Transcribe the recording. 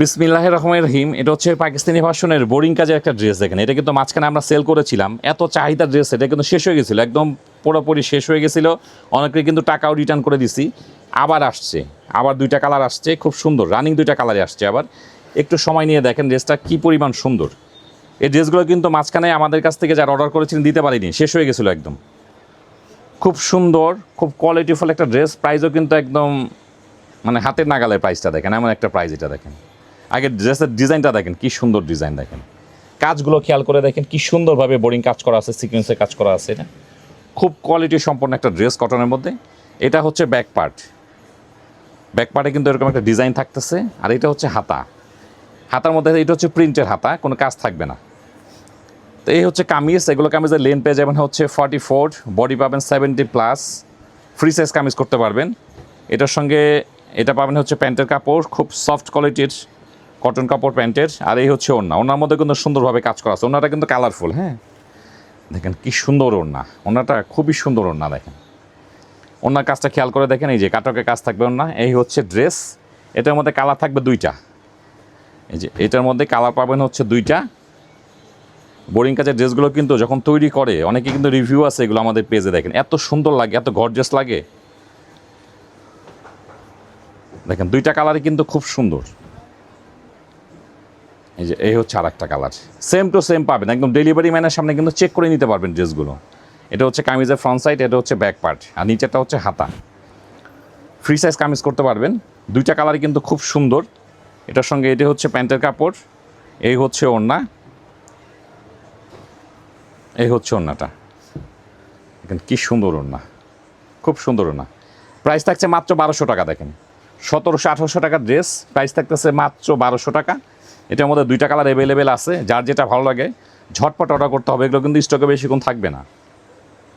বিসমিল্লাহির রহমানির রহিম। এটা হচ্ছে পাকিস্তানি ভার্সনের বোরিং কাজের একটা ড্রেস। দেখেন, এটা কিন্তু মাঝখানে আমরা সেল করেছিলাম, এত চাহিদা ড্রেস, এটা কিন্তু শেষ হয়ে গেছিলো, একদম পুরোপুরি শেষ হয়ে গেছিলো। অনেকে কিন্তু টাকাও রিটার্ন করে দিছি। আবার আসছে, আবার দুইটা কালার আসছে, খুব সুন্দর রানিং দুইটা কালারে আসছে। আবার একটু সময় নিয়ে দেখেন ড্রেসটা কী পরিমাণ সুন্দর। এই ড্রেসগুলো কিন্তু মাঝখানে আমাদের কাছ থেকে যারা অর্ডার করেছিলেন দিতে পারিনি, শেষ হয়ে গেছিলো একদম। খুব সুন্দর, খুব কোয়ালিটিফুল একটা ড্রেস। প্রাইসও কিন্তু একদম মানে হাতের নাগালের প্রাইসটা দেখেন, এমন একটা প্রাইস। এটা দেখেন, আগে ড্রেসের ডিজাইনটা দেখেন, কি সুন্দর ডিজাইন। দেখেন কাজগুলো খেয়াল করে দেখেন, কি সুন্দরভাবে বোরিং কাজ করা আছে, সিকোয়েন্সের কাজ করা আছে। এটা খুব কোয়ালিটি সম্পন্ন একটা ড্রেস কটনের মধ্যে। এটা হচ্ছে ব্যাক পার্ট, ব্যাক পার্টে কিন্তু এরকম একটা ডিজাইন থাকতেছে। আর এটা হচ্ছে হাতা, হাতার মধ্যে এটা হচ্ছে প্রিন্টের হাতা, কোনো কাজ থাকবে না। তো এই হচ্ছে কামিজ। এগুলো কামিজের লেন্থ পেয়ে যাবেন হচ্ছে 44, বডি পাবেন 70+, ফ্রি সাইজ কামিজ করতে পারবেন। এটার সঙ্গে এটা পাবেন হচ্ছে প্যান্টের কাপড়, খুব সফট কোয়ালিটির কটন কাপড় প্যান্টের। আর এই হচ্ছে ওড়না, ওড়নার মধ্যে কিন্তু সুন্দরভাবে কাজ করা আছে। ওড়নাটা কিন্তু কালারফুল, হ্যাঁ দেখেন কি সুন্দর ওড়না, ওড়নাটা খুবই সুন্দর ওড়না। দেখেন ওড়নার কাজটা খেয়াল করে দেখেন, এই যে কাটকের কাজ থাকবে ওড়না। এই হচ্ছে ড্রেস, এটার মধ্যে কালার থাকবে দুইটা। এই যে এটার মধ্যে কালার পাবেন হচ্ছে দুইটা। বোরিং কাজের ড্রেসগুলো কিন্তু যখন তৈরি করে, অনেকে কিন্তু রিভিউ আছে এগুলো আমাদের পেজে, দেখেন এত সুন্দর লাগে, এত গর্জিয়াস লাগে। দেখেন দুইটা কালারই কিন্তু খুব সুন্দর। এই যে এই হচ্ছে আর একটা কালার, সেম টু সেম পাবেন একদম। ডেলিভারি ম্যানের সামনে কিন্তু চেক করে নিতে পারবেন ড্রেসগুলো। এটা হচ্ছে কামিজের ফ্রন্ট সাইড, এটা হচ্ছে ব্যাক পার্ট, আর নিচেরটা হচ্ছে হাতা। ফ্রি সাইজ কামিজ করতে পারবেন। দুইটা কালারই কিন্তু খুব সুন্দর। এটার সঙ্গে এটা হচ্ছে প্যান্টের কাপড়, এই হচ্ছে ওড়না, এই হচ্ছে ওড়নাটা। দেখেন কী সুন্দর ওড়না, খুব সুন্দর ওড়না। প্রাইস থাকছে মাত্র 1200 টাকা। দেখেন 1700-1800 টাকার ড্রেস, প্রাইস থাকতেছে মাত্র 1200 টাকা। এটার মধ্যে দুইটা কালার অ্যাভেলেবেল আছে, যার যেটা ভালো লাগে ঝটপট অর্ডার করতে হবে। এগুলো কিন্তু স্টকে বেশিক্ষণ থাকবে না।